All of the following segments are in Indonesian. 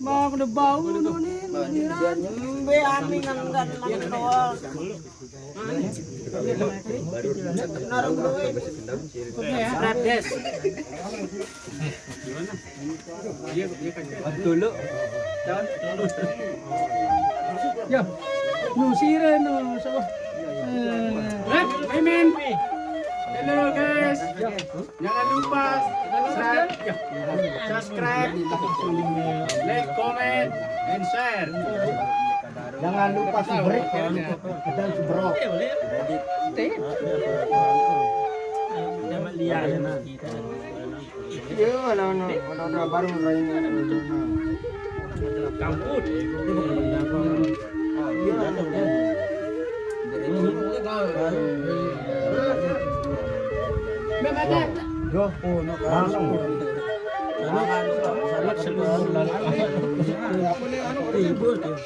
Mau udah bau nih. Be aming anggan mantoa. Naruh dulu. Strap des. Dulu. Ya. Nu siren nu sapa? Mimin. Halo guys. Jangan lupa subscribe, like, comment, and share. Jangan lupa subscribe dan subrok. Jangan lihat Iya, ada baru kamput. Yo, langsung. Salat seluruh tibul tuh.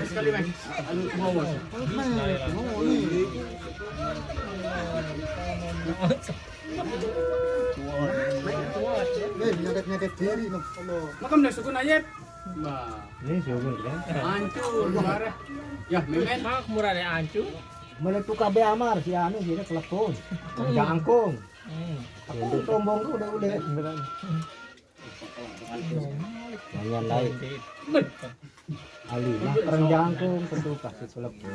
Sekali bang. Nyadet diri no. Makam dah sukun ayat. Ini sukun kan. Hancur marah. Ya, memen mak murah deh hancur. Menentu KB Amar si anu dia telepon. Jangkung. Aku tombong tuh udah. Jangan lain. Ali, nah perang jangkung tentu kasih telepon.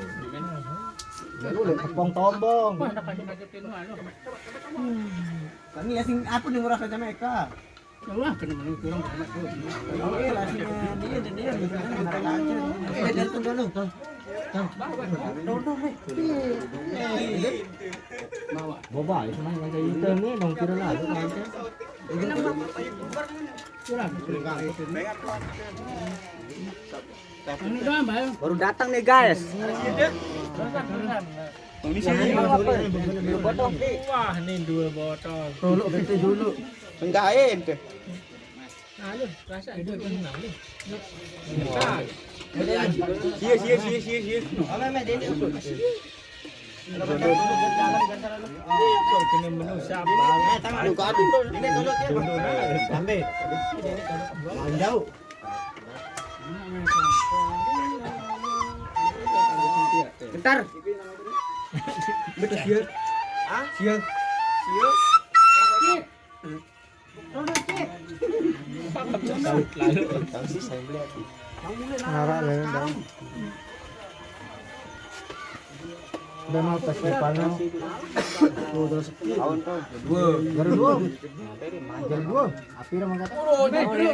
Udah tepong tombong. Kami lasing aku nih merasa Jamaica. Wah, kena menang kurang. Oke, lasingnya dia bisa ntar aja. Telepon dulu. Boba, itu mah yang kayak itu nih, dong kira lah, itu aja. Baru datang nih guys. Wah, ini 2 botol. Dulu itu dulu. Enggain ke. Halo, rasa itu kenal nih. Sia. Kena menu sabar. Aduh. Ini tolong ya. Ambil. Jauh. Bentar. Betul sial. Ah? Sial. Lalu sih saya beli hati. Udah mau tes depannya. Tahun tuh. Dua. Api ramah kata.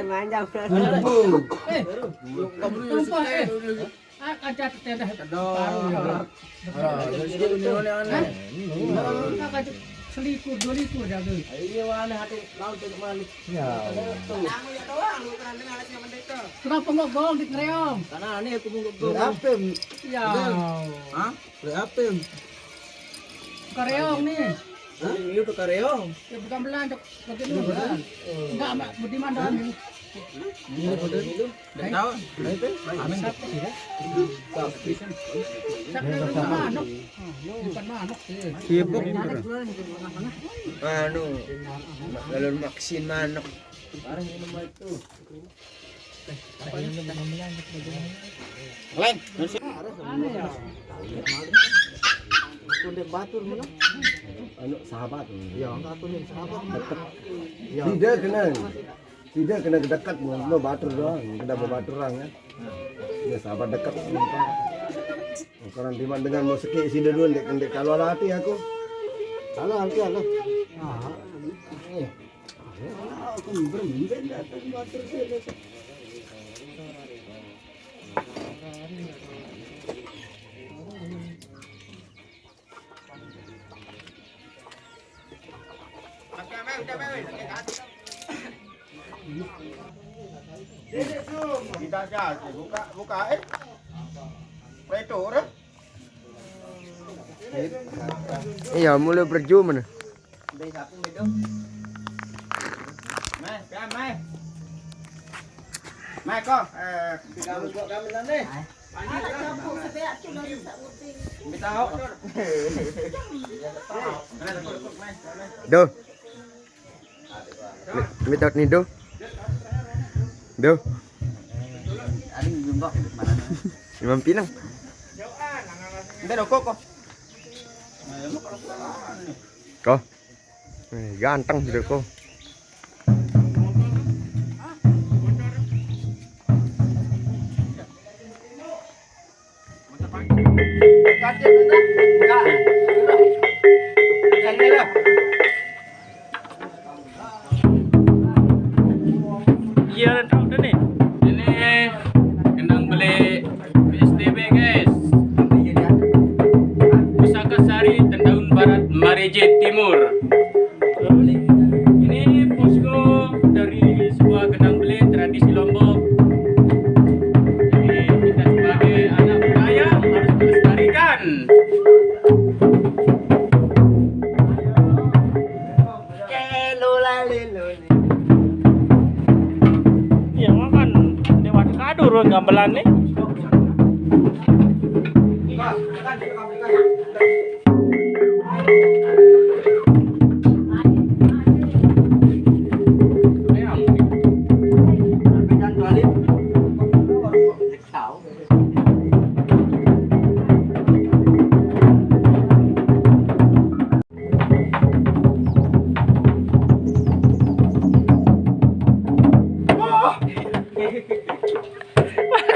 Manjang. Ada tetedah. Selikur, 2 likur dah tu. Iya wana hati laut untuk malik. Ya. Kenapa enggak gol di kreong? Karena ini aku mau gol. Apa? Ya. Hah? Apa? Kreong nih. Hah? Ini tuh kareong. Ya bukan belanja, bagaimana? Enggak, Mbak. Budiman dah ni. Ini betul itu. Dan tahu. Itu. Amin. Siapa manuk? Bukan manuk sih. Sibuk. Anu. Galon vaksin manuk. Parang ini mah itu. Lain. Aneh ya. Kundek batur mana? Anu sahabat. Ya, enggak tuh nih sahabat. Dekat. Ya. Tidak kena dekat mau batur doang, kena batur orang ya. Ya sahabat dekat sumpah. Orang timan dengan musik si duluan dek kalau hati aku. Halo, halo. Nah, aku bermimpi datang batur sini. Kita aja buka Preto dah. Iya, mulai berjuang mana? Mai kau, kami ni. Tahu. Do. Minta ni do. Do. Ada jumpa mana? Imam Pinang. Hindi kok. Kok. Ganteng gitu kok. Iya, tahu dah ni. Ini kendang beli PSTB guys. Pusaka Sari Tendaun Barat Mareje Timur. Ini posko dari sebuah kendang beli tradisi Lombok. Jadi kita sebagai anak budaya harus melestarikan. Iya makan Dewan Kadur gamelan nih.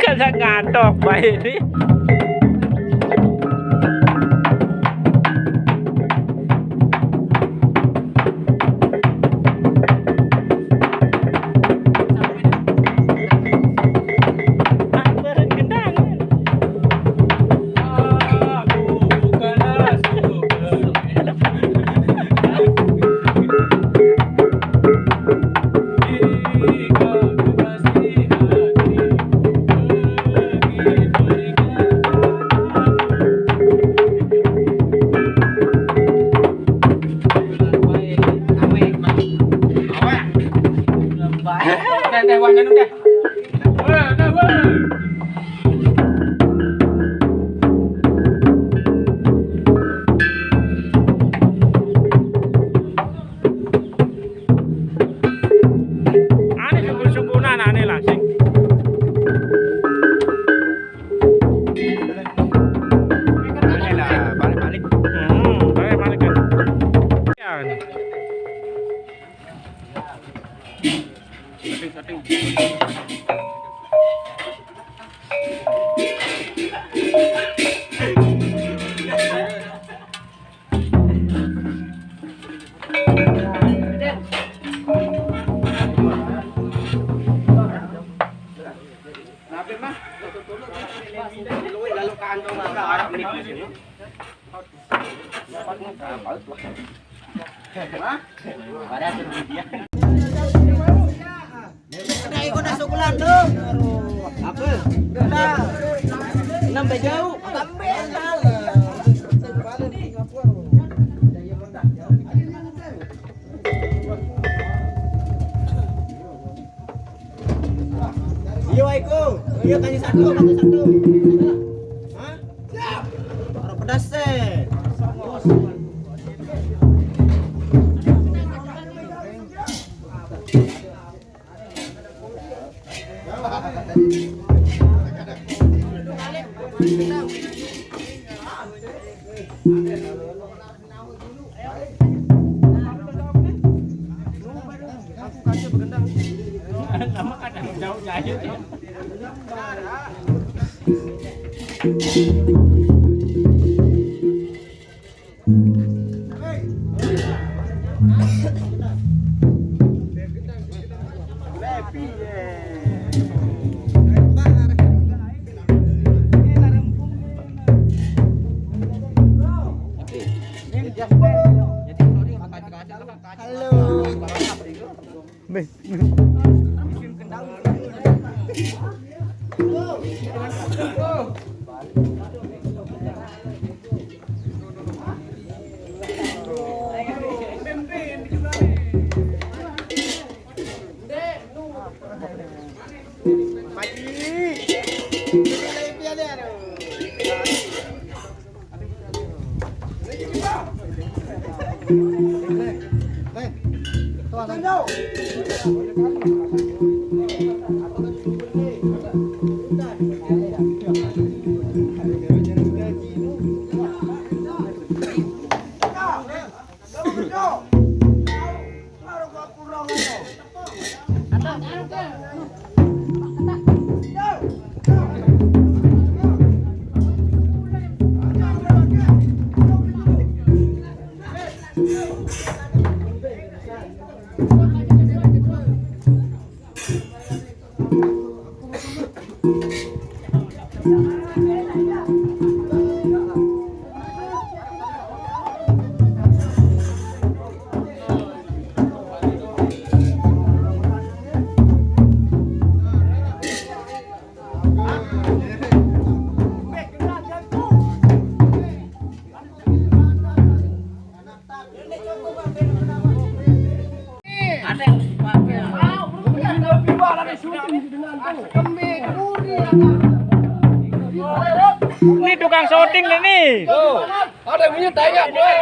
Kata ngantok baik ni. Aneh sungguh-sungguhan aneh lah sing. Balik-balik. Balik-balik kan. Ya. Setting. Ikut masuk bulan dong. Apa? Dah. Nampak jauh. Iya, Aiko. Iya, kasih satu. Hah? Siap. Orang pedas deh. Ada kaca bergendang. Nama kadang jauh jahit ya. Beh. Ini tukang syuting nih. Ada yang punya tanya, boy.